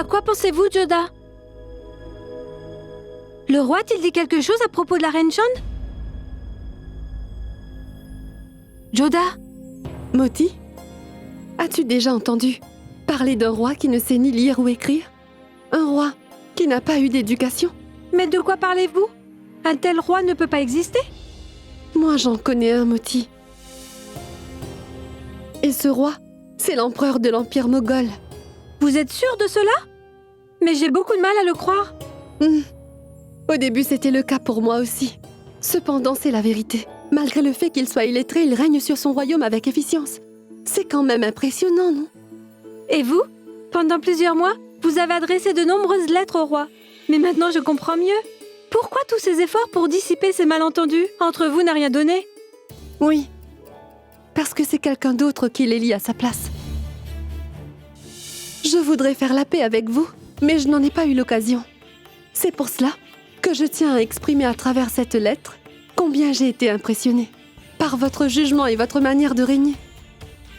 À quoi pensez-vous, Joda? Le roi a-t-il dit quelque chose à propos de la reine Chand? Joda? Moti, as-tu déjà entendu parler d'un roi qui ne sait ni lire ou écrire? Un roi qui n'a pas eu d'éducation? Mais de quoi parlez-vous? Un tel roi ne peut pas exister? Moi, j'en connais un, Moti. Et ce roi, c'est l'empereur de l'Empire moghol. Vous êtes sûr de cela? Mais j'ai beaucoup de mal à le croire. Au début, c'était le cas pour moi aussi. Cependant, c'est la vérité. Malgré le fait qu'il soit illettré, il règne sur son royaume avec efficience. C'est quand même impressionnant, non? Et vous? Pendant plusieurs mois, vous avez adressé de nombreuses lettres au roi. Mais maintenant, je comprends mieux. Pourquoi tous ces efforts pour dissiper ces malentendus entre vous n'a rien donné? Oui, parce que c'est quelqu'un d'autre qui les lie à sa place. Je voudrais faire la paix avec vous, mais je n'en ai pas eu l'occasion. C'est pour cela que je tiens à exprimer à travers cette lettre combien j'ai été impressionnée par votre jugement et votre manière de régner.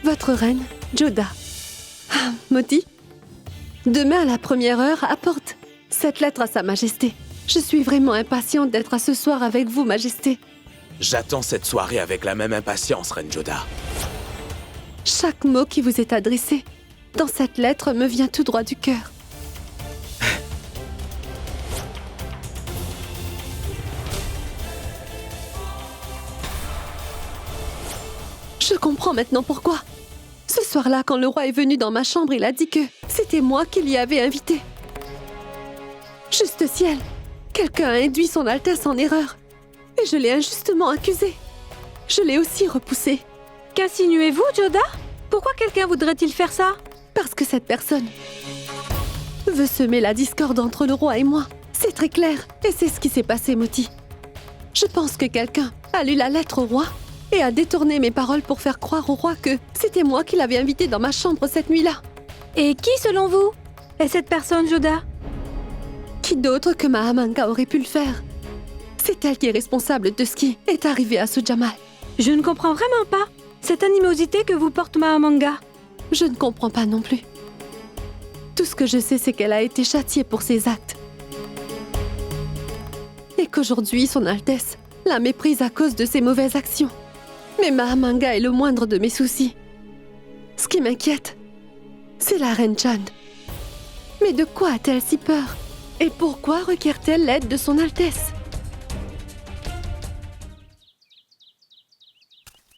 Votre reine, Joda. Moti, demain à la première heure, apporte cette lettre à Sa Majesté. Je suis vraiment impatiente d'être à ce soir avec vous, Majesté. J'attends cette soirée avec la même impatience, Reine Joda. Chaque mot qui vous est adressé dans cette lettre me vient tout droit du cœur. Je comprends maintenant pourquoi. Ce soir-là, quand le roi est venu dans ma chambre, il a dit que c'était moi qui l'y avais invité. Juste ciel, quelqu'un a induit son Altesse en erreur. Et je l'ai injustement accusé. Je l'ai aussi repoussé. Qu'insinuez-vous, Joda? Pourquoi quelqu'un voudrait-il faire ça? Parce que cette personne veut semer la discorde entre le roi et moi. C'est très clair, et c'est ce qui s'est passé, Moti. Je pense que quelqu'un a lu la lettre au roi et a détourné mes paroles pour faire croire au roi que c'était moi qui l'avais invité dans ma chambre cette nuit-là. Et qui, selon vous, est cette personne, Joda? Qui d'autre que Mahamanga aurait pu le faire? C'est elle qui est responsable de ce qui est arrivé à Sujamal. Je ne comprends vraiment pas cette animosité que vous porte Mahamanga. Je ne comprends pas non plus. Tout ce que je sais, c'est qu'elle a été châtiée pour ses actes. Et qu'aujourd'hui, son Altesse la méprise à cause de ses mauvaises actions. Mais Mahamanga est le moindre de mes soucis. Ce qui m'inquiète, c'est la reine Chand. Mais de quoi a-t-elle si peur? Et pourquoi requiert-elle l'aide de son Altesse?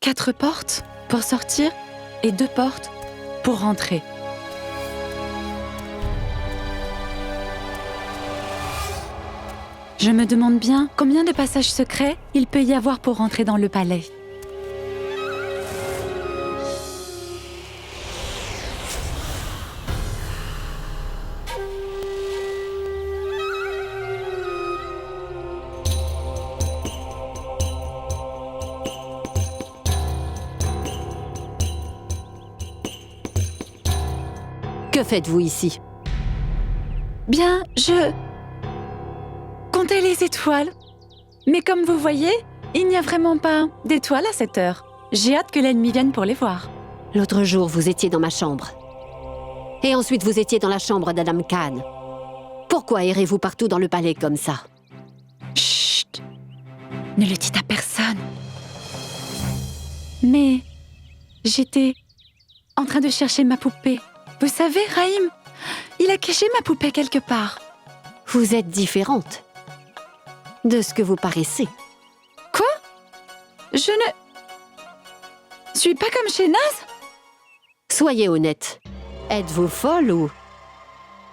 4 portes pour sortir et 2 portes pour rentrer. Je me demande bien combien de passages secrets il peut y avoir pour rentrer dans le palais. Que faites-vous ici? Bien, je comptais les étoiles. Mais comme vous voyez, il n'y a vraiment pas d'étoiles à cette heure. J'ai hâte que l'ennemi vienne pour les voir. L'autre jour, vous étiez dans ma chambre. Et ensuite, vous étiez dans la chambre d'Adam Khan. Pourquoi errez-vous partout dans le palais comme ça? Chut! Ne le dites à personne. Mais j'étais en train de chercher ma poupée. Vous savez, Rahim, il a caché ma poupée quelque part. Vous êtes différente de ce que vous paraissez. Quoi? Je ne suis pas comme Shehnaz? Soyez honnête. Êtes-vous folle ou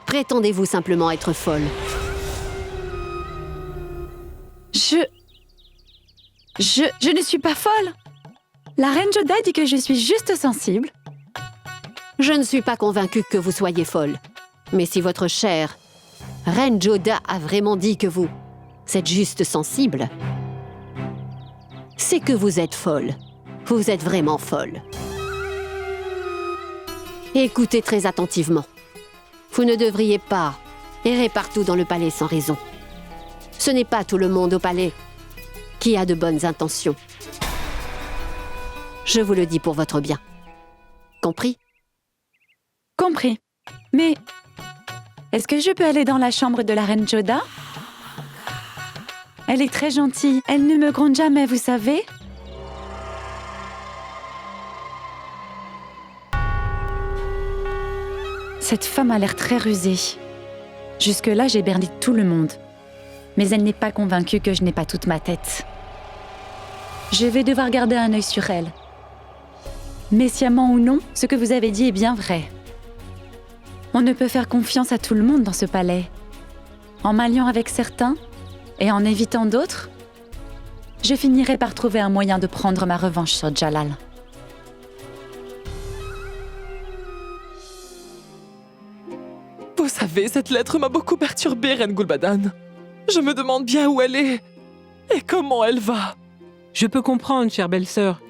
prétendez-vous simplement être folle? Je ne suis pas folle. La reine Joda dit que je suis juste sensible. Je ne suis pas convaincue que vous soyez folle. Mais si votre chère reine Joda a vraiment dit que vous êtes juste sensible, c'est que vous êtes folle. Vous êtes vraiment folle. Écoutez très attentivement. Vous ne devriez pas errer partout dans le palais sans raison. Ce n'est pas tout le monde au palais qui a de bonnes intentions. Je vous le dis pour votre bien. Compris? Compris. Mais Est-ce que je peux aller dans la chambre de la reine Joda? Elle est très gentille. Elle ne me gronde jamais, vous savez. Cette femme a l'air très rusée. Jusque-là, j'ai berné tout le monde. Mais elle n'est pas convaincue que je n'ai pas toute ma tête. Je vais devoir garder un œil sur elle. Mais sciemment ou non, ce que vous avez dit est bien vrai. On ne peut faire confiance à tout le monde dans ce palais. En m'alliant avec certains et en évitant d'autres, je finirai par trouver un moyen de prendre ma revanche sur Jalal. Vous savez, cette lettre m'a beaucoup perturbée, Reine Gul'Badan. Je me demande bien où elle est et comment elle va. Je peux comprendre, chère belle-sœur.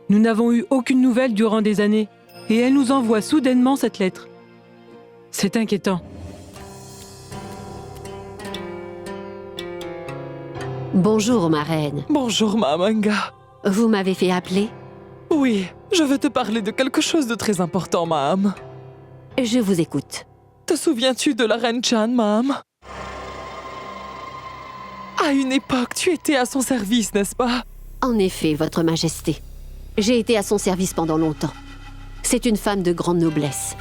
Nous n'avons eu aucune nouvelle durant des années, et elle nous envoie soudainement cette lettre. C'est inquiétant. Bonjour, ma reine. Bonjour, Mahamanga. Vous m'avez fait appeler? Oui, je veux te parler de quelque chose de très important, Maham. Je vous écoute. Te souviens-tu de la reine Chan, Maham? À une époque, tu étais à son service, n'est-ce pas? En effet, Votre Majesté. J'ai été à son service pendant longtemps. C'est une femme de grande noblesse.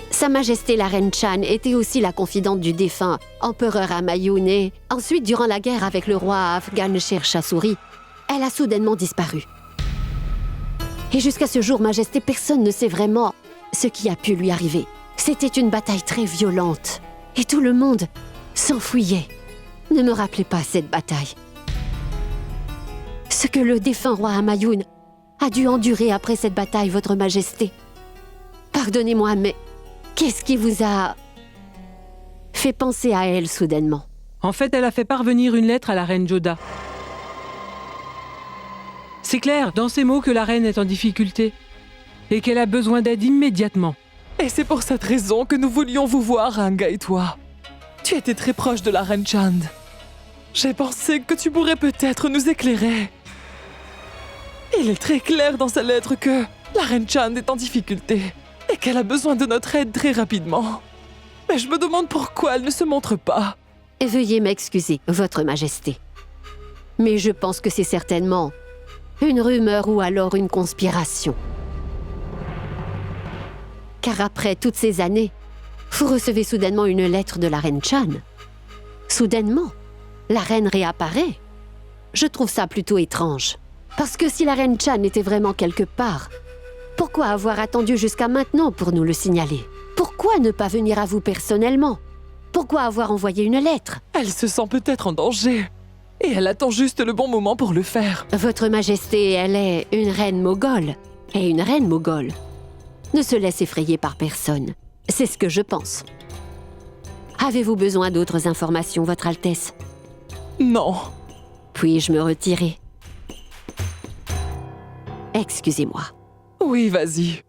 Sa Majesté la Reine Chan était aussi la confidente du défunt empereur Humayun et ensuite, durant la guerre avec le roi afghan Sher Shah Suri, elle a soudainement disparu. Et jusqu'à ce jour, Majesté, personne ne sait vraiment ce qui a pu lui arriver. C'était une bataille très violente et tout le monde s'enfuyait. Ne me rappelez pas cette bataille. Ce que le défunt roi Humayun a dû endurer après cette bataille, Votre Majesté. Pardonnez-moi, mais qu'est-ce qui vous a fait penser à elle soudainement? En fait, elle a fait parvenir une lettre à la reine Joda. C'est clair, dans ces mots, que la reine est en difficulté et qu'elle a besoin d'aide immédiatement. Et c'est pour cette raison que nous voulions vous voir, Anga et toi. Tu étais très proche de la reine Chand. J'ai pensé que tu pourrais peut-être nous éclairer. Il est très clair dans sa lettre que la reine Chand est en difficulté et qu'elle a besoin de notre aide très rapidement. Mais je me demande pourquoi elle ne se montre pas. Veuillez m'excuser, Votre Majesté. Mais je pense que c'est certainement une rumeur ou alors une conspiration. Car après toutes ces années, vous recevez soudainement une lettre de la reine Chan. Soudainement, la reine réapparaît. Je trouve ça plutôt étrange. Parce que si la reine Chan était vraiment quelque part, pourquoi avoir attendu jusqu'à maintenant pour nous le signaler? Pourquoi ne pas venir à vous personnellement? Pourquoi avoir envoyé une lettre? Elle se sent peut-être en danger. Et elle attend juste le bon moment pour le faire. Votre Majesté, elle est une reine moghole. Et une reine moghole ne se laisse effrayer par personne. C'est ce que je pense. Avez-vous besoin d'autres informations, Votre Altesse? Non. Puis-je me retirer? Excusez-moi. Oui, vas-y.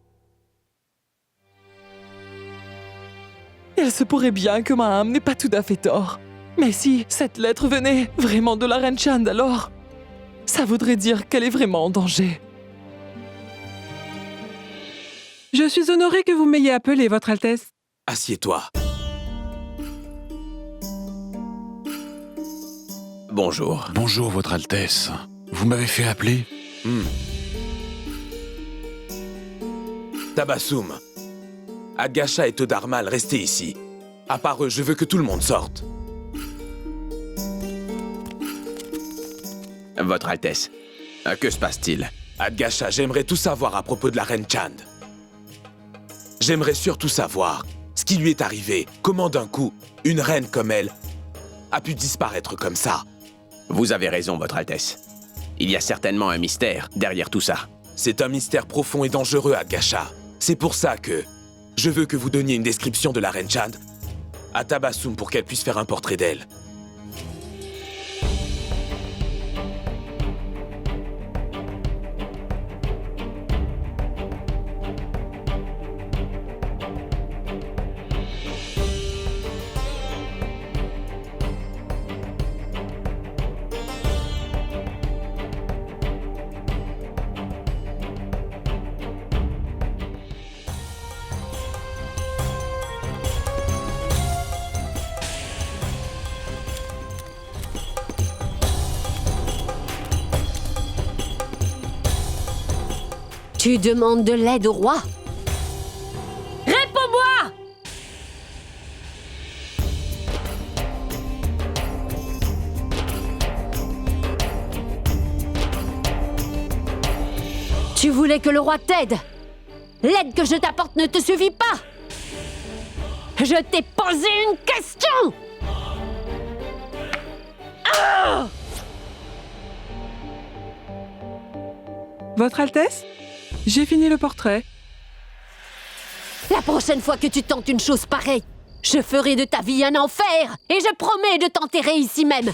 Il se pourrait bien que Maham n'ait pas tout à fait tort. Mais si cette lettre venait vraiment de la reine Chand, alors ça voudrait dire qu'elle est vraiment en danger. Je suis honorée que vous m'ayez appelé, Votre Altesse. Assieds-toi. Bonjour. Bonjour, Votre Altesse. Vous m'avez fait appeler? Tabassum. Adgasha et Todarmal, restez ici. À part eux, je veux que tout le monde sorte. Votre Altesse, que se passe-t-il? Adgasha, j'aimerais tout savoir à propos de la reine Chand. J'aimerais surtout savoir ce qui lui est arrivé, comment d'un coup, une reine comme elle a pu disparaître comme ça. Vous avez raison, Votre Altesse. Il y a certainement un mystère derrière tout ça. C'est un mystère profond et dangereux, Adgasha. C'est pour ça que je veux que vous donniez une description de la reine Chand à Tabassum pour qu'elle puisse faire un portrait d'elle. Tu demandes de l'aide au roi? Réponds-moi! Tu voulais que le roi t'aide? L'aide que je t'apporte ne te suffit pas? Je t'ai posé une question! Votre Altesse? J'ai fini le portrait. La prochaine fois que tu tentes une chose pareille, je ferai de ta vie un enfer et je promets de t'enterrer ici même.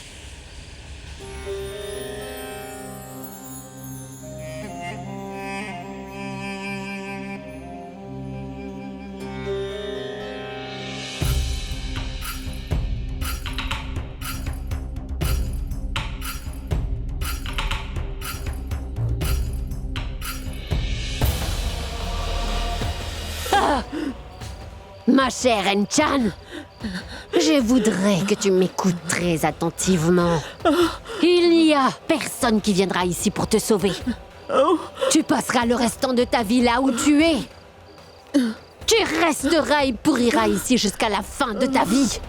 Ma chère Enchan, je voudrais que tu m'écoutes très attentivement. Il n'y a personne qui viendra ici pour te sauver. Tu passeras le restant de ta vie là où tu es. Tu resteras et pourriras ici jusqu'à la fin de ta vie.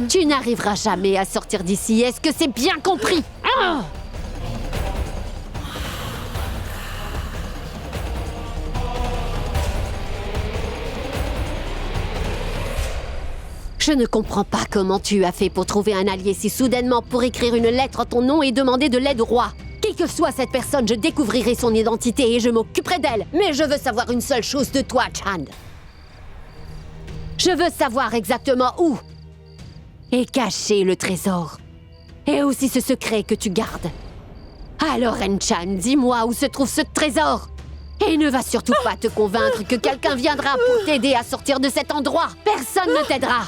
Tu n'arriveras jamais à sortir d'ici, est-ce que c'est bien compris? Je ne comprends pas comment tu as fait pour trouver un allié si soudainement pour écrire une lettre en ton nom et demander de l'aide au roi. Qui que soit cette personne, je découvrirai son identité et je m'occuperai d'elle. Mais je veux savoir une seule chose de toi, Chand. Je veux savoir exactement où est caché le trésor. Et aussi ce secret que tu gardes. Alors, Enchan, dis-moi où se trouve ce trésor. Et ne va surtout pas te convaincre que quelqu'un viendra pour t'aider à sortir de cet endroit. Personne ne t'aidera.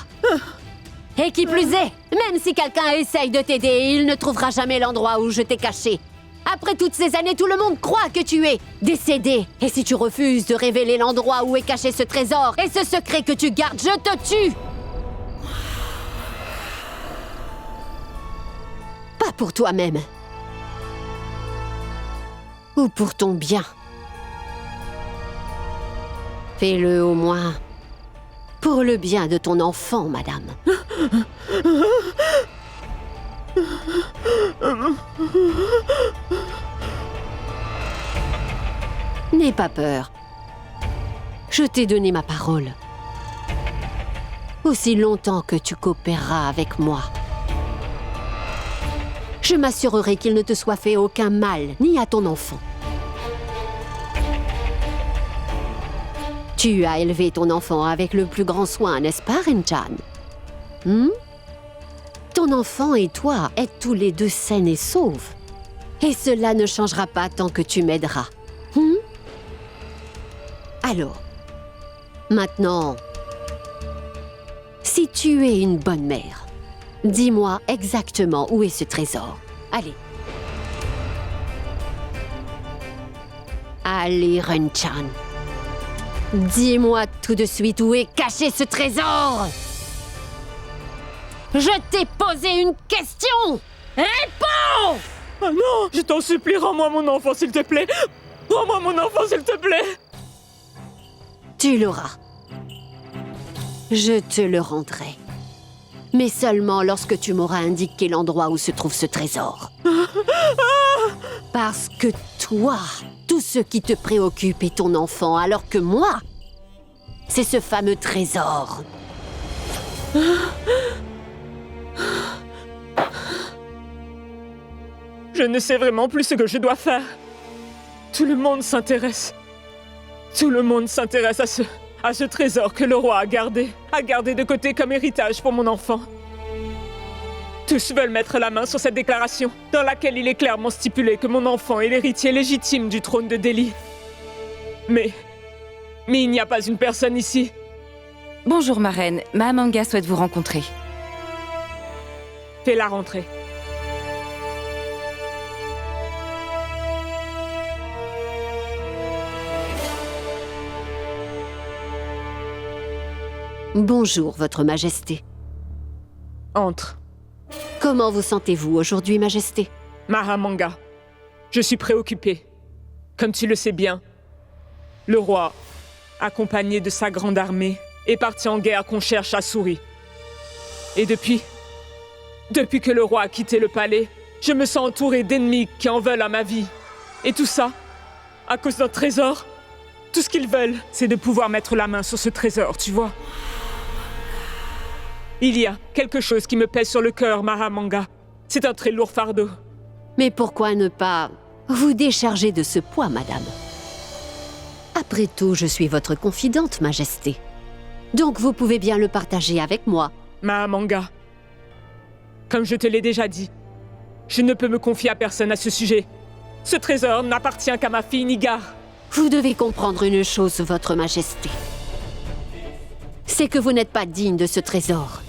Et qui plus est, même si quelqu'un essaye de t'aider, il ne trouvera jamais l'endroit où je t'ai caché. Après toutes ces années, tout le monde croit que tu es décédé. Et si tu refuses de révéler l'endroit où est caché ce trésor et ce secret que tu gardes, je te tue. Pas pour toi-même. Ou pour ton bien. Fais-le au moins pour le bien de ton enfant, madame. N'aie pas peur. Je t'ai donné ma parole. Aussi longtemps que tu coopéreras avec moi. Je m'assurerai qu'il ne te soit fait aucun mal, ni à ton enfant. Tu as élevé ton enfant avec le plus grand soin, n'est-ce pas, Enchan? Ton enfant et toi êtes tous les deux sains et saufs. Et cela ne changera pas tant que tu m'aideras. Alors, maintenant, si tu es une bonne mère, dis-moi exactement où est ce trésor. Allez. Allez, Enchan. Dis-moi tout de suite où est caché ce trésor! Je t'ai posé une question! Réponds! Oh non! Je t'en supplie, rends-moi mon enfant, s'il te plaît! Rends-moi mon enfant, s'il te plaît! Tu l'auras. Je te le rendrai. Mais seulement lorsque tu m'auras indiqué l'endroit où se trouve ce trésor. Parce que toi, tout ce qui te préoccupe est ton enfant, alors que moi, c'est ce fameux trésor. Je ne sais vraiment plus ce que je dois faire. Tout le monde s'intéresse. Tout le monde s'intéresse à ce trésor que le roi a gardé de côté comme héritage pour mon enfant. Tous veulent mettre la main sur cette déclaration, dans laquelle il est clairement stipulé que mon enfant est l'héritier légitime du trône de Delhi. Mais il n'y a pas une personne ici. Bonjour, ma reine. Mahamanga souhaite vous rencontrer. Fais-la rentrer. Bonjour, Votre Majesté. Entre. Comment vous sentez-vous aujourd'hui, Majesté? Mahamanga, je suis préoccupée. Comme tu le sais bien, le roi, accompagné de sa grande armée, est parti en guerre qu'on cherche à Souris. Et depuis que le roi a quitté le palais, je me sens entouré d'ennemis qui en veulent à ma vie. Et tout ça, à cause d'un trésor. Tout ce qu'ils veulent, c'est de pouvoir mettre la main sur ce trésor, tu vois. Il y a quelque chose qui me pèse sur le cœur, Mahamanga. C'est un très lourd fardeau. Mais pourquoi ne pas vous décharger de ce poids, madame? Après tout, je suis votre confidente, Majesté. Donc vous pouvez bien le partager avec moi. Mahamanga, comme je te l'ai déjà dit, je ne peux me confier à personne à ce sujet. Ce trésor n'appartient qu'à ma fille Nigar. Vous devez comprendre une chose, votre Majesté. C'est que vous n'êtes pas digne de ce trésor.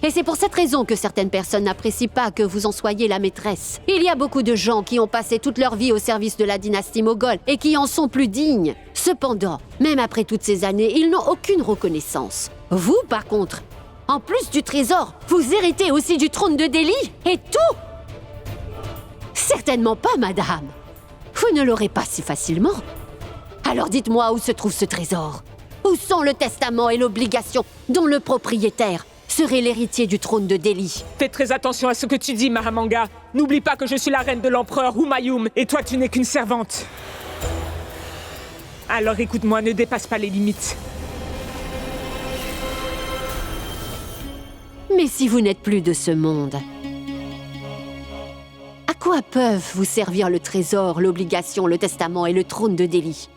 Et c'est pour cette raison que certaines personnes n'apprécient pas que vous en soyez la maîtresse. Il y a beaucoup de gens qui ont passé toute leur vie au service de la dynastie moghole et qui en sont plus dignes. Cependant, même après toutes ces années, ils n'ont aucune reconnaissance. Vous, par contre, en plus du trésor, vous héritez aussi du trône de Delhi et tout. Certainement pas, madame. Vous ne l'aurez pas si facilement. Alors dites-moi où se trouve ce trésor. Où sont le testament et l'obligation dont le propriétaire serait l'héritier du trône de Delhi? Fais très attention à ce que tu dis, Mahamanga. N'oublie pas que je suis la reine de l'empereur Humayun et toi tu n'es qu'une servante. Alors écoute-moi, ne dépasse pas les limites. Mais si vous n'êtes plus de ce monde, à quoi peuvent vous servir le trésor, l'obligation, le testament et le trône de Delhi?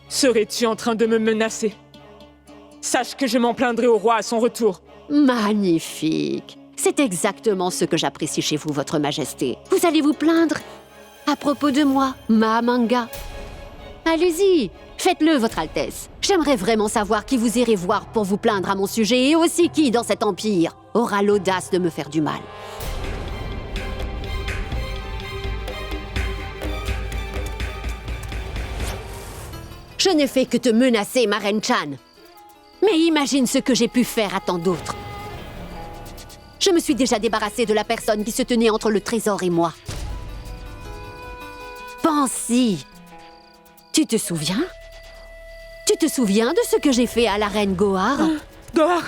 Serais-tu en train de me menacer? Sache que je m'en plaindrai au roi à son retour. Magnifique. C'est exactement ce que j'apprécie chez vous, votre Majesté. Vous allez vous plaindre à propos de moi, Mahamanga? Allez-y, faites-le, votre Altesse. J'aimerais vraiment savoir qui vous irez voir pour vous plaindre à mon sujet et aussi qui, dans cet empire, aura l'audace de me faire du mal. Je n'ai fait que te menacer, ma reine Chan. Mais imagine ce que j'ai pu faire à tant d'autres. Je me suis déjà débarrassée de la personne qui se tenait entre le trésor et moi. Pense-y. Tu te souviens? Tu te souviens de ce que j'ai fait à la reine Gohar? Gohar,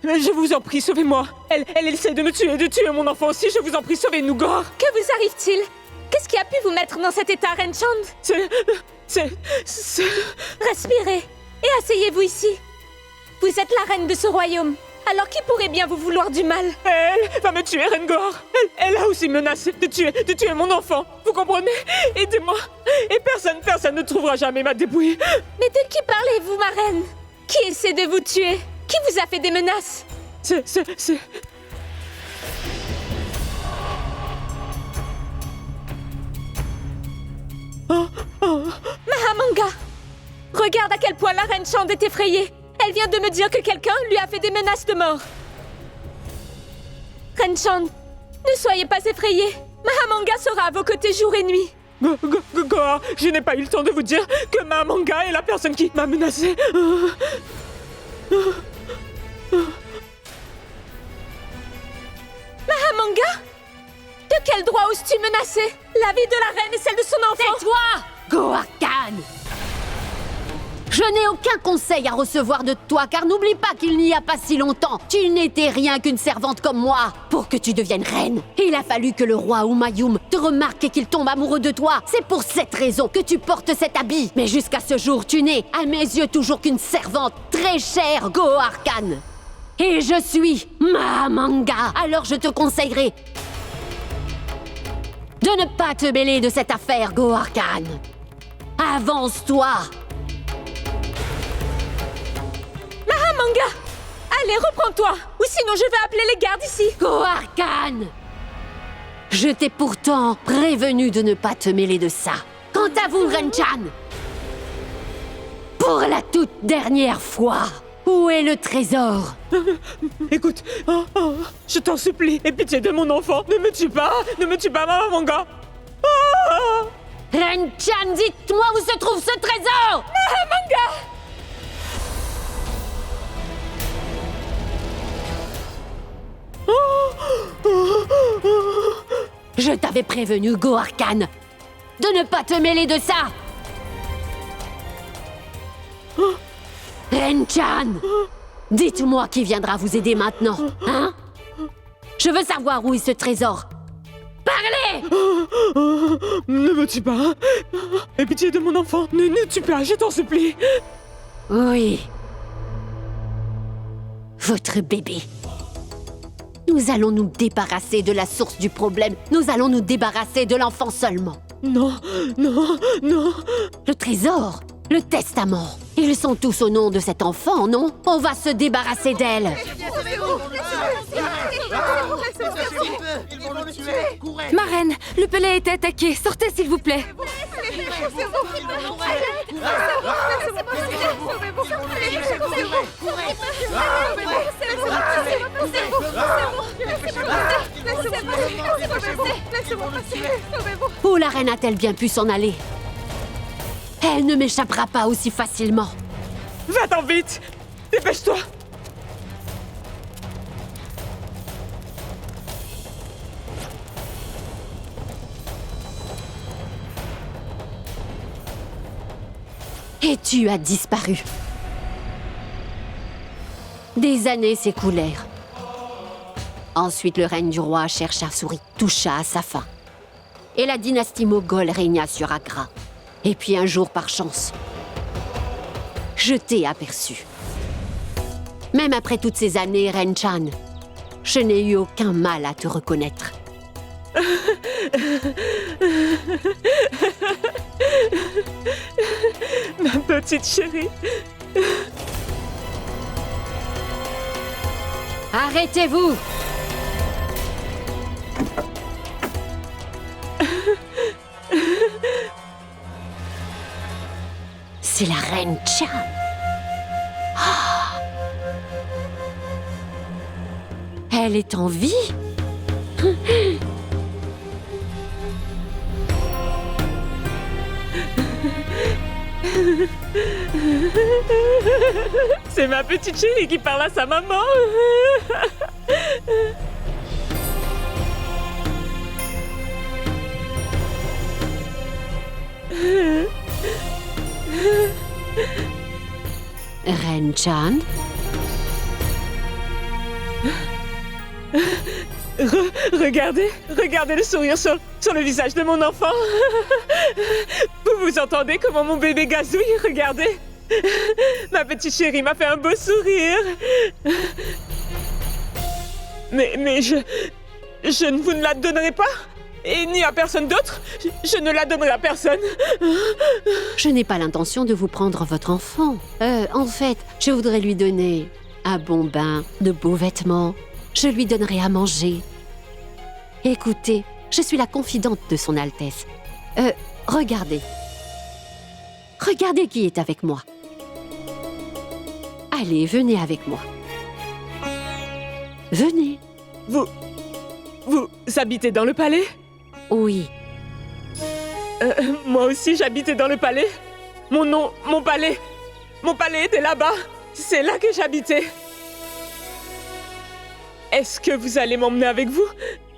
je vous en prie, sauvez-moi. Elle essaie de me tuer, de tuer mon enfant aussi. Je vous en prie, sauvez-nous, Gohar. Que vous arrive-t-il? Qu'est-ce qui a pu vous mettre dans cet état, Reine Chand? Respirez et asseyez-vous ici. Vous êtes la reine de ce royaume. Alors qui pourrait bien vous vouloir du mal? Elle va me tuer, Reine Gohar. Elle a aussi menacé de tuer mon enfant. Vous comprenez? Aidez-moi. Et personne ne trouvera jamais ma dépouille. Mais de qui parlez-vous, ma reine? Qui essaie de vous tuer? Qui vous a fait des menaces? C'est... Mahamanga! Regarde à quel point la reine Chand est effrayée. Elle vient de me dire que quelqu'un lui a fait des menaces de mort. Reine Chand, ne soyez pas effrayée. Mahamanga sera à vos côtés jour et nuit. Gohar, je n'ai pas eu le temps de vous dire que Mahamanga est la personne qui m'a menacé. Mahamanga? De quel droit oses-tu menacer la vie de la reine et celle de son enfant? Tais-toi, Gohar Khan! Je n'ai aucun conseil à recevoir de toi, car n'oublie pas qu'il n'y a pas si longtemps, tu n'étais rien qu'une servante comme moi. Pour que tu deviennes reine, il a fallu que le roi Humayun te remarque et qu'il tombe amoureux de toi. C'est pour cette raison que tu portes cet habit. Mais jusqu'à ce jour, tu n'es, à mes yeux, toujours qu'une servante très chère, Gohar Khan. Et je suis Mahamanga. Alors je te conseillerais de ne pas te mêler de cette affaire, Gohar Khan. Avance-toi. Mahamanga! Allez, reprends-toi! Ou sinon je vais appeler les gardes ici! Gohar Khan! Je t'ai pourtant prévenu de ne pas te mêler de ça. Quant à vous, Reine Chan, pour la toute dernière fois, où est le trésor? Écoute, je t'en supplie, aie pitié de mon enfant. Ne me tue pas, Mahamanga. Reine Chan, dites-moi où se trouve ce trésor! Mahamanga! Je t'avais prévenu, Gohar Khan, de ne pas te mêler de ça. Reine-chan! Dites-moi qui viendra vous aider maintenant, hein? Je veux savoir où est ce trésor. Parlez! Ne me tue pas. Aie pitié de mon enfant. Ne tue pas, je t'en supplie. Oui. Votre bébé. Nous allons nous débarrasser de la source du problème. Nous allons nous débarrasser de l'enfant seulement. Non, non, non. Le trésor, le testament. Ils sont tous au nom de cet enfant, non? On va se débarrasser d'elle. Marraine, le palais a été attaqué. Sortez, s'il vous plaît. Où la reine a-t-elle bien pu s'en aller? Elle ne m'échappera pas aussi facilement. Va-t'en vite. Dépêche-toi. Et tu as disparu. Des années s'écoulèrent. Ensuite, le règne du roi Shershasuri toucha à sa fin. Et la dynastie moghole régna sur Agra. Et puis un jour, par chance, je t'ai aperçu. Même après toutes ces années, Reine-chan, je n'ai eu aucun mal à te reconnaître. Ma petite chérie. Arrêtez-vous! C'est la reine Chan. Ah. Elle est en vie? C'est ma petite chérie qui parle à sa maman. Reine-chan? Regardez le sourire sur le visage de mon enfant. Vous entendez comment mon bébé gazouille? Regardez. Ma petite chérie m'a fait un beau sourire. Mais je ne vous ne la donnerai pas. Et ni à personne d'autre. Je ne la donnerai à personne. Je n'ai pas l'intention de vous prendre votre enfant. En fait, je voudrais lui donner un bon bain, de beaux vêtements. Je lui donnerai à manger. Écoutez, je suis la confidente de son Altesse. Regardez. Regardez qui est avec moi. Allez, venez avec moi. Venez. Vous habitez dans le palais? Oui. Moi aussi, j'habitais dans le palais. Mon palais était là-bas. C'est là que j'habitais. Est-ce que vous allez m'emmener avec vous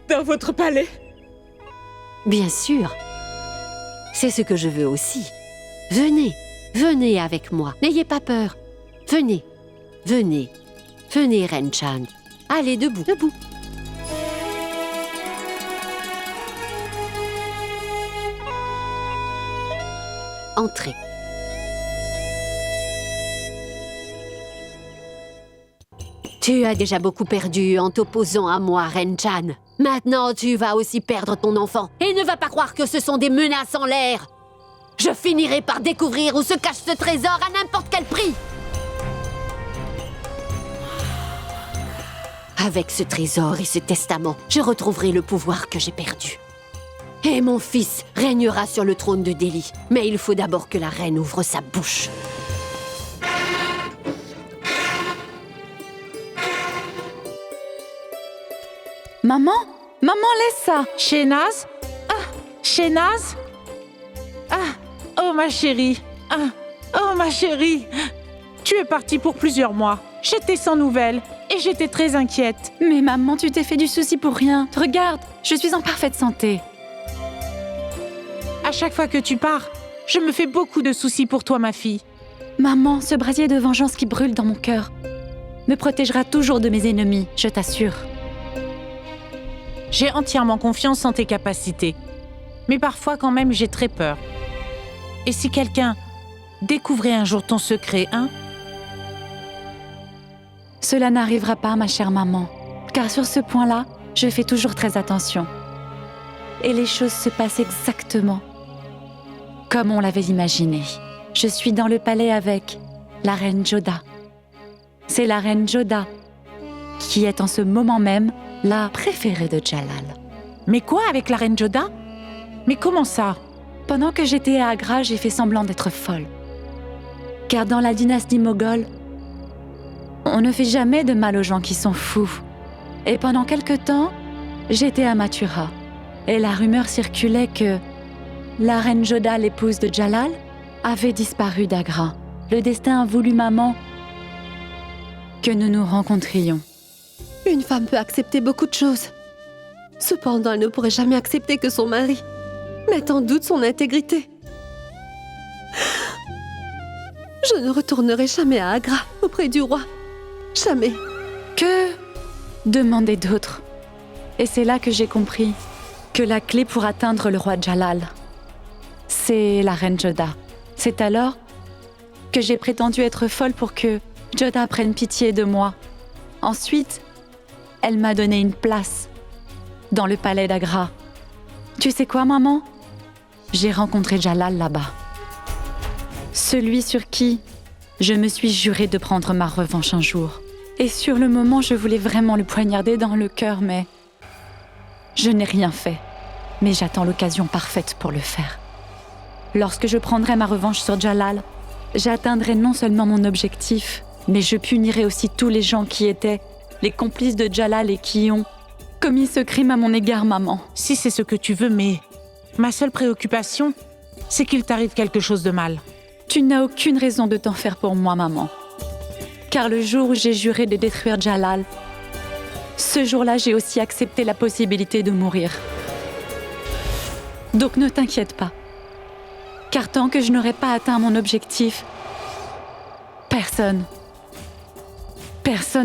dans votre palais? Bien sûr. C'est ce que je veux aussi. Venez, venez avec moi. N'ayez pas peur. Venez, venez, venez, Reine-chan. Allez, debout, debout. Entrez. Tu as déjà beaucoup perdu en t'opposant à moi, Reine-chan. Maintenant, tu vas aussi perdre ton enfant. Et ne va pas croire que ce sont des menaces en l'air. Je finirai par découvrir où se cache ce trésor à n'importe quel prix. Avec ce trésor et ce testament, je retrouverai le pouvoir que j'ai perdu. Et mon fils régnera sur le trône de Delhi. Mais il faut d'abord que la reine ouvre sa bouche. Maman? Maman, laisse ça! Shehnaz? Ah, Shehnaz? Ah, oh ma chérie. Ah, oh ma chérie. Tu es partie pour plusieurs mois. J'étais sans nouvelles et j'étais très inquiète. Mais maman, tu t'es fait du souci pour rien. Regarde, je suis en parfaite santé. À chaque fois que tu pars, je me fais beaucoup de soucis pour toi, ma fille. Maman, ce brasier de vengeance qui brûle dans mon cœur me protégera toujours de mes ennemis, je t'assure. J'ai entièrement confiance en tes capacités. Mais parfois, quand même, j'ai très peur. Et si quelqu'un découvrait un jour ton secret, hein? Cela n'arrivera pas, ma chère maman, car sur ce point-là, je fais toujours très attention. Et les choses se passent exactement comme on l'avait imaginé. Je suis dans le palais avec la reine Joda. C'est la reine Joda qui est en ce moment même la préférée de Jalal. Mais quoi avec la reine Joda? Mais comment ça? Pendant que j'étais à Agra, j'ai fait semblant d'être folle. Car dans la dynastie moghole, on ne fait jamais de mal aux gens qui sont fous. Et pendant quelque temps, j'étais à Mathura. Et la rumeur circulait que la reine Joda, l'épouse de Jalal, avait disparu d'Agra. Le destin a voulu, maman, que nous nous rencontrions. Une femme peut accepter beaucoup de choses. Cependant, elle ne pourrait jamais accepter que son mari mette en doute son intégrité. Je ne retournerai jamais à Agra, auprès du roi. Jamais. Que demander d'autre? Et c'est là que j'ai compris que la clé pour atteindre le roi Jalal, c'est la reine Joda. C'est alors que j'ai prétendu être folle pour que Joda prenne pitié de moi. Ensuite, elle m'a donné une place dans le palais d'Agra. Tu sais quoi, maman? J'ai rencontré Jalal là-bas. Celui sur qui je me suis juré de prendre ma revanche un jour. Et sur le moment, je voulais vraiment le poignarder dans le cœur, mais je n'ai rien fait. Mais j'attends l'occasion parfaite pour le faire. Lorsque je prendrai ma revanche sur Jalal, j'atteindrai non seulement mon objectif, mais je punirai aussi tous les gens qui étaient les complices de Jalal et qui ont commis ce crime à mon égard, maman. Si c'est ce que tu veux, mais ma seule préoccupation, c'est qu'il t'arrive quelque chose de mal. Tu n'as aucune raison de t'en faire pour moi, maman. Car le jour où j'ai juré de détruire Jalal, ce jour-là, j'ai aussi accepté la possibilité de mourir. Donc ne t'inquiète pas. Car tant que je n'aurai pas atteint mon objectif, personne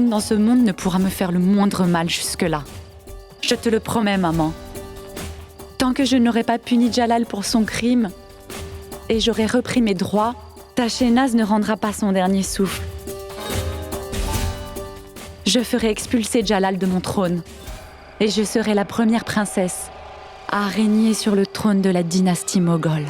dans ce monde ne pourra me faire le moindre mal jusque-là. Je te le promets, maman. Tant que je n'aurai pas puni Jalal pour son crime et j'aurai repris mes droits, ta Shehnaz ne rendra pas son dernier souffle. Je ferai expulser Jalal de mon trône et je serai la première princesse à régner sur le trône de la dynastie moghole.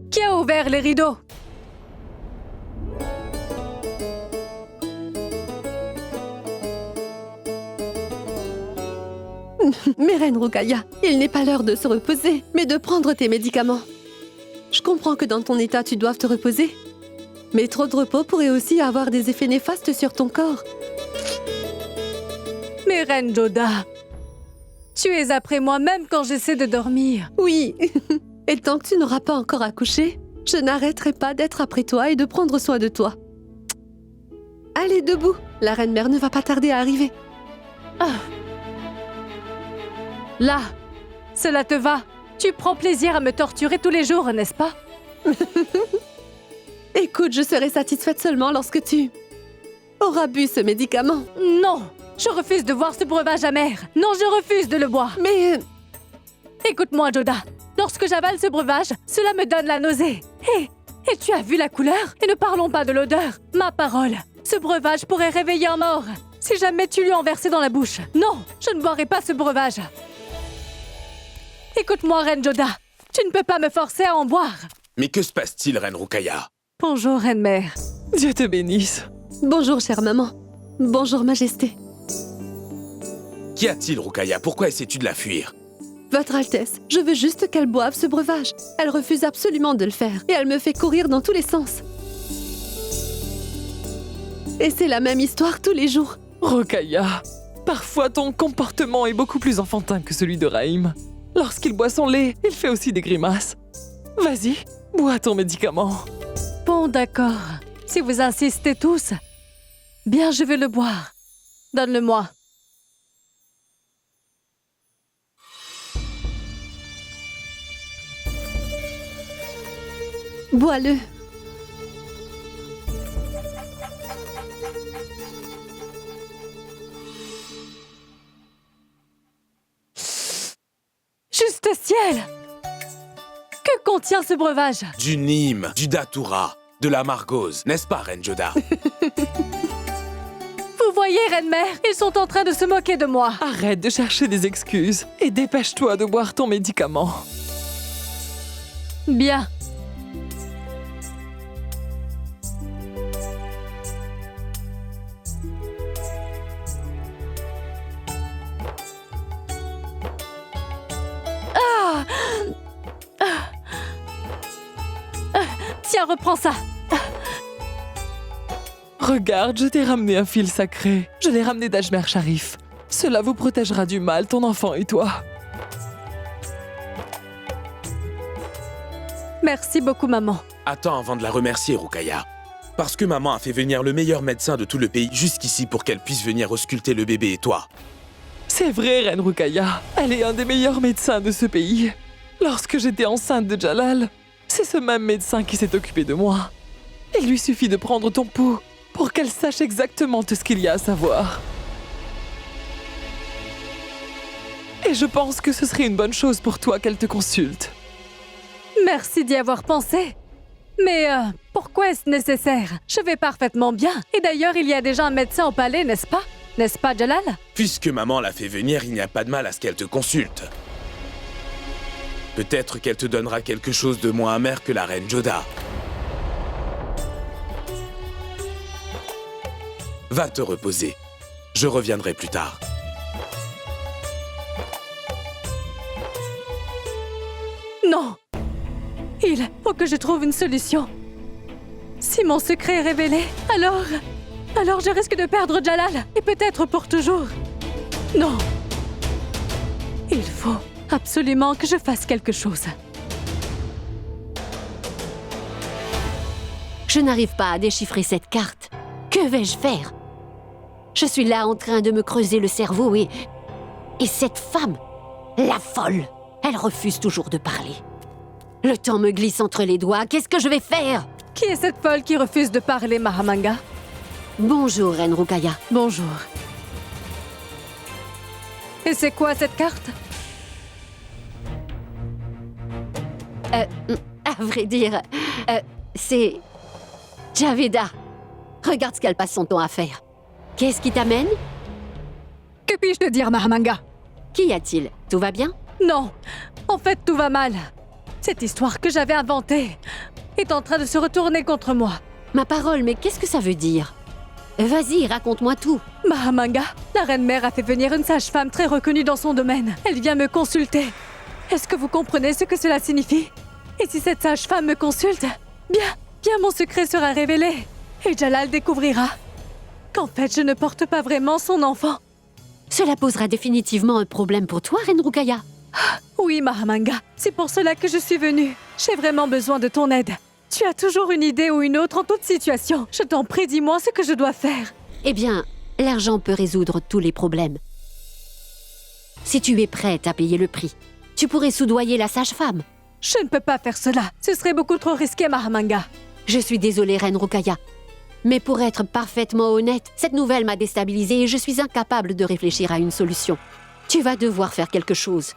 Qui a ouvert les rideaux? Mais Reine Rokhaya, il n'est pas l'heure de se reposer, mais de prendre tes médicaments. Je comprends que dans ton état, tu doives te reposer. Mais trop de repos pourrait aussi avoir des effets néfastes sur ton corps. Mais Reine Joda, tu es après moi même quand j'essaie de dormir. Oui. Et tant que tu n'auras pas encore accouché, je n'arrêterai pas d'être après toi et de prendre soin de toi. Allez, debout. La reine-mère ne va pas tarder à arriver. Ah. Là, cela te va? Tu prends plaisir à me torturer tous les jours, n'est-ce pas? Écoute, je serai satisfaite seulement lorsque tu auras bu ce médicament. Non, je refuse de boire ce breuvage amer. Non, je refuse de le boire. Mais... Écoute-moi, Joda. Lorsque j'avale ce breuvage, cela me donne la nausée. Et tu as vu la couleur? Et ne parlons pas de l'odeur. Ma parole, ce breuvage pourrait réveiller un mort. Si jamais tu lui en versais dans la bouche. Non, je ne boirai pas ce breuvage. Écoute-moi, Reine Joda. Tu ne peux pas me forcer à en boire. Mais que se passe-t-il, Reine Rokhaya? Bonjour, Reine-mère. Dieu te bénisse. Bonjour, chère maman. Bonjour, Majesté. Qu'y a-t-il, Rokhaya? Pourquoi essaies-tu de la fuir? Votre Altesse, je veux juste qu'elle boive ce breuvage. Elle refuse absolument de le faire et elle me fait courir dans tous les sens. Et c'est la même histoire tous les jours. Rokhaya, Parfois, ton comportement est beaucoup plus enfantin que celui de Raïm. Lorsqu'il boit son lait, il fait aussi des grimaces. Vas-y, bois ton médicament. Bon, d'accord. Si vous insistez tous, bien, je vais le boire. Donne-le-moi. Bois-le. Juste ciel! Que contient ce breuvage? Du Nîmes, du Datura, de la Margose, n'est-ce pas, Reine Joda? Vous voyez, Reine-Mère, ils sont en train de se moquer de moi. Arrête de chercher des excuses et dépêche-toi de boire ton médicament. Bien. Tiens, reprends ça. Regarde, je t'ai ramené un fil sacré. Je l'ai ramené d'Ajmer Sharif. Cela vous protégera du mal, ton enfant et toi. Merci beaucoup, maman. Attends avant de la remercier, Rukaya. Parce que maman a fait venir le meilleur médecin de tout le pays jusqu'ici pour qu'elle puisse venir ausculter le bébé et toi. C'est vrai, Reine Rukaya. Elle est un des meilleurs médecins de ce pays. Lorsque j'étais enceinte de Jalal, c'est ce même médecin qui s'est occupé de moi. Il lui suffit de prendre ton pouls pour qu'elle sache exactement tout ce qu'il y a à savoir. Et je pense que ce serait une bonne chose pour toi qu'elle te consulte. Merci d'y avoir pensé. Mais pourquoi est-ce nécessaire? Je vais parfaitement bien. Et d'ailleurs, il y a déjà un médecin au palais, n'est-ce pas? N'est-ce pas, Jalal? Puisque maman l'a fait venir, il n'y a pas de mal à ce qu'elle te consulte. Peut-être qu'elle te donnera quelque chose de moins amer que la Reine Joda. Va te reposer. Je reviendrai plus tard. Non! Il faut que je trouve une solution. Si mon secret est révélé, alors je risque de perdre Jalal, et peut-être pour toujours. Non! Il faut absolument que je fasse quelque chose. Je n'arrive pas à déchiffrer cette carte. Que vais-je faire? Je suis là en train de me creuser le cerveau et cette femme, la folle, elle refuse toujours de parler. Le temps me glisse entre les doigts. Qu'est-ce que je vais faire? Qui est cette folle qui refuse de parler, Mahamanga? Bonjour, Reine Rukaya. Bonjour. Et c'est quoi cette carte? À vrai dire, c'est Javeda. Regarde ce qu'elle passe son temps à faire. Qu'est-ce qui t'amène? Que puis-je te dire, Mahamanga? Qu'y a-t-il? Tout va bien? Non, en fait, tout va mal. Cette histoire que j'avais inventée est en train de se retourner contre moi. Ma parole, mais qu'est-ce que ça veut dire? Vas-y, raconte-moi tout. Mahamanga, la reine-mère a fait venir une sage-femme très reconnue dans son domaine. Elle vient me consulter. Est-ce que vous comprenez ce que cela signifie? Et si cette sage-femme me consulte, bien mon secret sera révélé. Et Jalal découvrira qu'en fait, je ne porte pas vraiment son enfant. Cela posera définitivement un problème pour toi, Reine Rukaya. Oui, Mahamanga, c'est pour cela que je suis venue. J'ai vraiment besoin de ton aide. Tu as toujours une idée ou une autre en toute situation. Je t'en prie, dis-moi ce que je dois faire. Eh bien, l'argent peut résoudre tous les problèmes. Si tu es prête à payer le prix, tu pourrais soudoyer la sage-femme. Je ne peux pas faire cela. Ce serait beaucoup trop risqué, Mahamanga. Je suis désolée, Reine Rukaya. Mais pour être parfaitement honnête, cette nouvelle m'a déstabilisée et je suis incapable de réfléchir à une solution. Tu vas devoir faire quelque chose.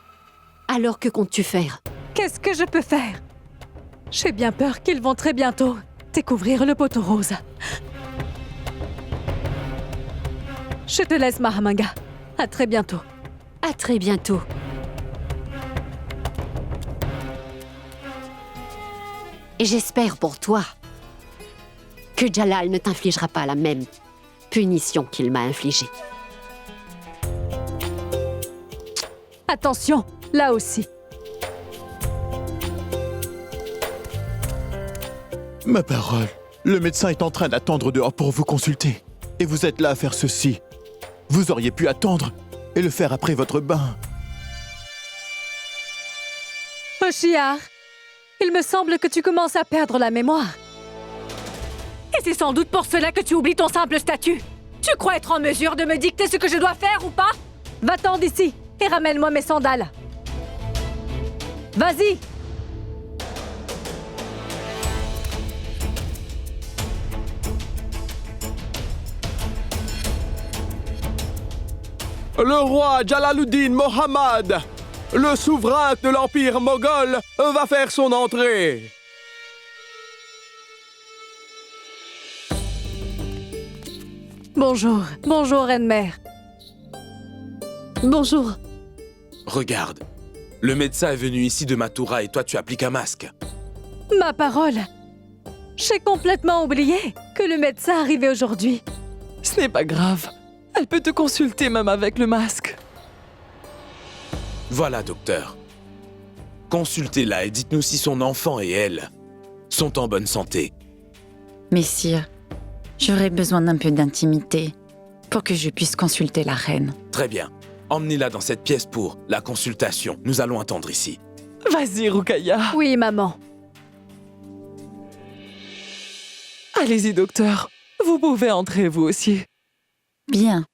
Alors que comptes-tu faire? Qu'est-ce que je peux faire? J'ai bien peur qu'ils vont très bientôt découvrir le poteau rose. Je te laisse, Mahamanga. À très bientôt. À très bientôt. Et j'espère pour toi que Jalal ne t'infligera pas la même punition qu'il m'a infligée. Attention, là aussi. Ma parole, le médecin est en train d'attendre dehors pour vous consulter. Et vous êtes là à faire ceci. Vous auriez pu attendre et le faire après votre bain. Hoshiar, il me semble que tu commences à perdre la mémoire. Et c'est sans doute pour cela que tu oublies ton simple statut. Tu crois être en mesure de me dicter ce que je dois faire ou pas? Va-t'en d'ici et ramène-moi mes sandales. Vas-y! Le roi Jalaluddin Mohammad, le souverain de l'Empire moghol, va faire son entrée. Bonjour. Bonjour, Reine-Mère. Bonjour. Regarde, le médecin est venu ici de Mathura et toi tu appliques un masque. Ma parole! J'ai complètement oublié que le médecin arrivait aujourd'hui. Ce n'est pas grave. Elle peut te consulter même avec le masque. Voilà, docteur. Consultez-la et dites-nous si son enfant et elle sont en bonne santé. Messire, j'aurais besoin d'un peu d'intimité pour que je puisse consulter la reine. Très bien. Emmenez-la dans cette pièce pour la consultation. Nous allons attendre ici. Vas-y, Rukaya. Oui, maman. Allez-y, docteur. Vous pouvez entrer, vous aussi. Bien.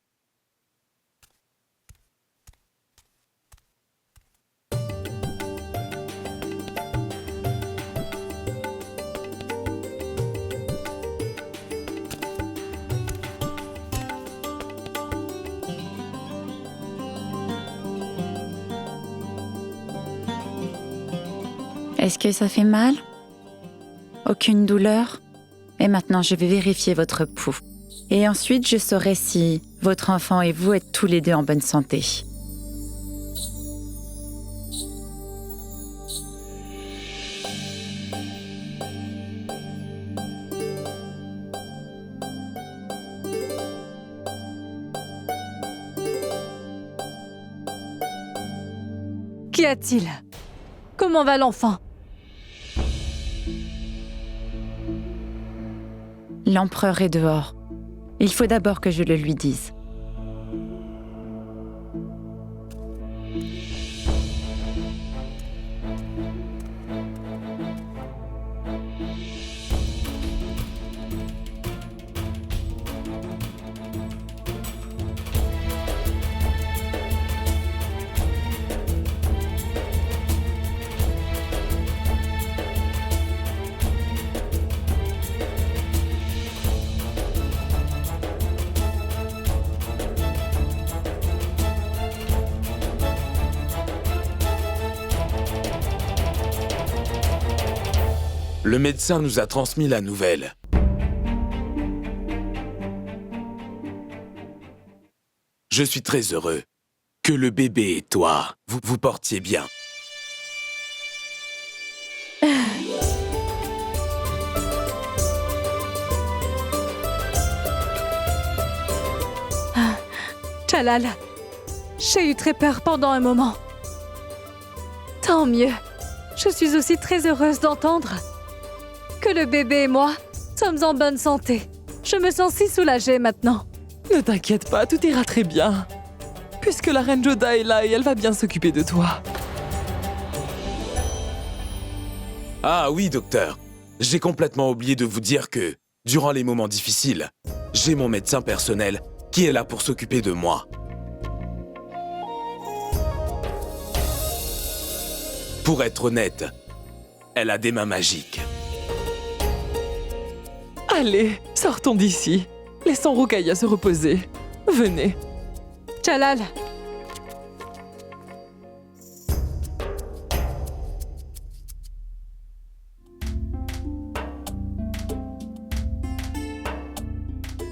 Est-ce que ça fait mal? Aucune douleur? Et maintenant, je vais vérifier votre pouls. Et ensuite, je saurai si votre enfant et vous êtes tous les deux en bonne santé. Qu'y a-t-il? Comment va l'enfant? L'empereur est dehors. Il faut d'abord que je le lui dise. Le médecin nous a transmis la nouvelle. Je suis très heureux que le bébé et toi, vous vous portiez bien. Jalal, j'ai eu très peur pendant un moment. Tant mieux. Je suis aussi très heureuse d'entendre que le bébé et moi sommes en bonne santé. Je me sens si soulagée maintenant. Ne t'inquiète pas, tout ira très bien. Puisque la reine Joda est là et elle va bien s'occuper de toi. Ah oui, docteur. J'ai complètement oublié de vous dire que, durant les moments difficiles, j'ai mon médecin personnel qui est là pour s'occuper de moi. Pour être honnête, elle a des mains magiques. Allez, sortons d'ici. Laissons Rukaya se reposer. Venez. Jalal.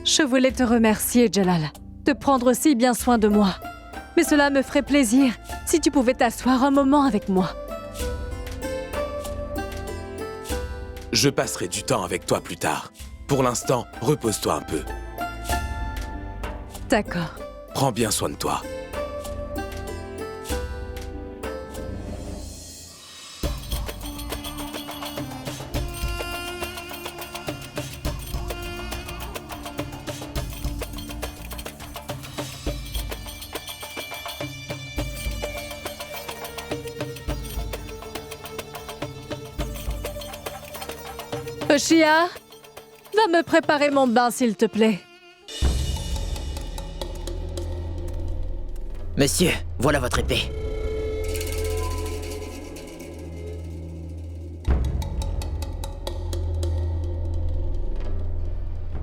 Je voulais te remercier, Jalal, de prendre si bien soin de moi. Mais cela me ferait plaisir si tu pouvais t'asseoir un moment avec moi. Je passerai du temps avec toi plus tard. Pour l'instant, repose-toi un peu. D'accord. Prends bien soin de toi. Shia, va me préparer mon bain, s'il te plaît. Monsieur, voilà votre épée.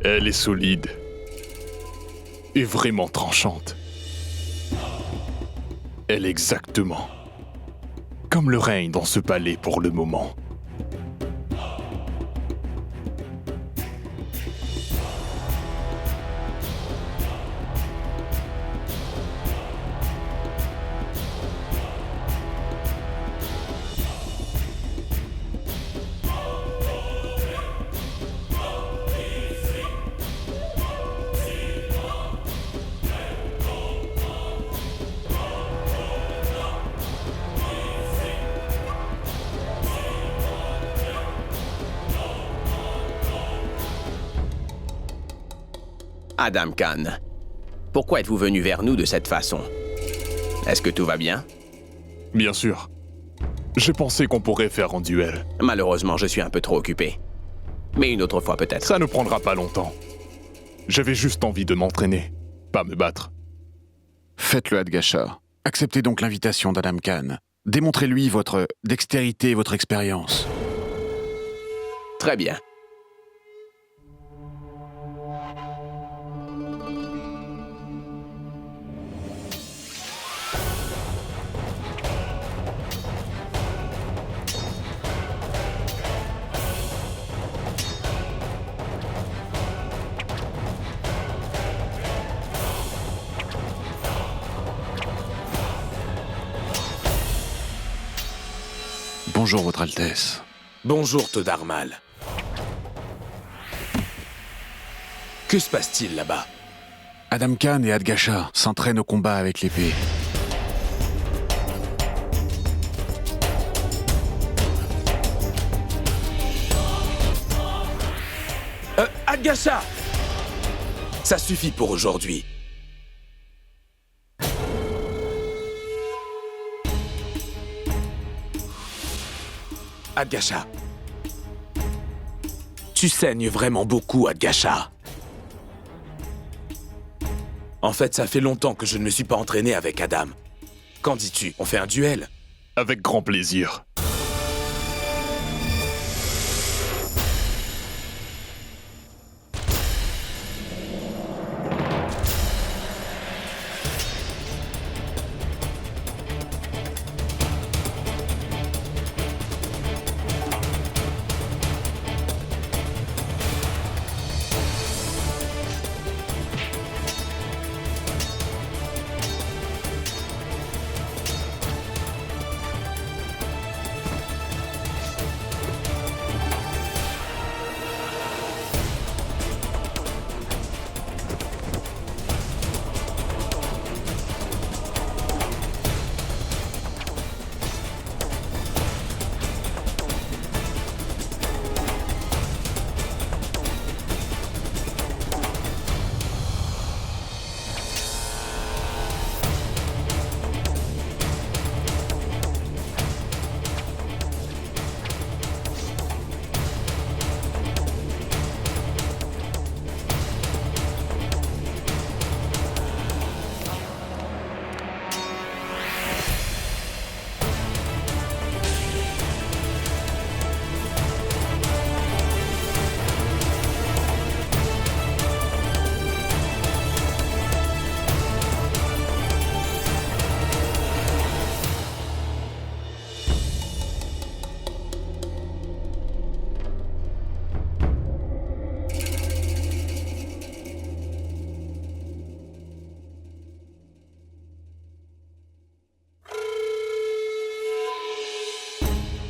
Elle est solide. Et vraiment tranchante. Elle est exactement comme le règne dans ce palais pour le moment. Adam Khan, pourquoi êtes-vous venu vers nous de cette façon? Est-ce que tout va bien? Bien sûr. J'ai pensé qu'on pourrait faire un duel. Malheureusement, je suis un peu trop occupé. Mais une autre fois peut-être. Ça ne prendra pas longtemps. J'avais juste envie de m'entraîner, pas me battre. Faites-le, Adgasha. Acceptez donc l'invitation d'Adam Khan. Démontrez-lui votre dextérité et votre expérience. Très bien. Bonjour, Votre Altesse. Bonjour, Todarmal. Que se passe-t-il là-bas? Adam Khan et Adgasha s'entraînent au combat avec l'épée. Adgasha! Ça suffit pour aujourd'hui. Adgasha. Tu saignes vraiment beaucoup, Adgasha. En fait, ça fait longtemps que je ne me suis pas entraîné avec Adam. Qu'en dis-tu? On fait un duel? Avec grand plaisir.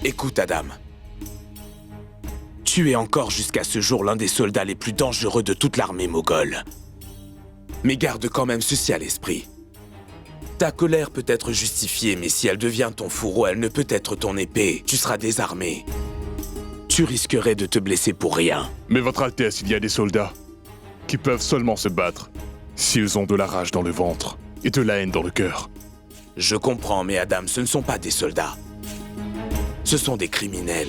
Écoute, Adam. Tu es encore jusqu'à ce jour l'un des soldats les plus dangereux de toute l'armée moghole. Mais garde quand même ceci à l'esprit. Ta colère peut être justifiée, mais si elle devient ton fourreau, elle ne peut être ton épée. Tu seras désarmé. Tu risquerais de te blesser pour rien. Mais Votre Altesse, il y a des soldats qui peuvent seulement se battre s'ils ont de la rage dans le ventre et de la haine dans le cœur. Je comprends, mais Adam, ce ne sont pas des soldats. Ce sont des criminels.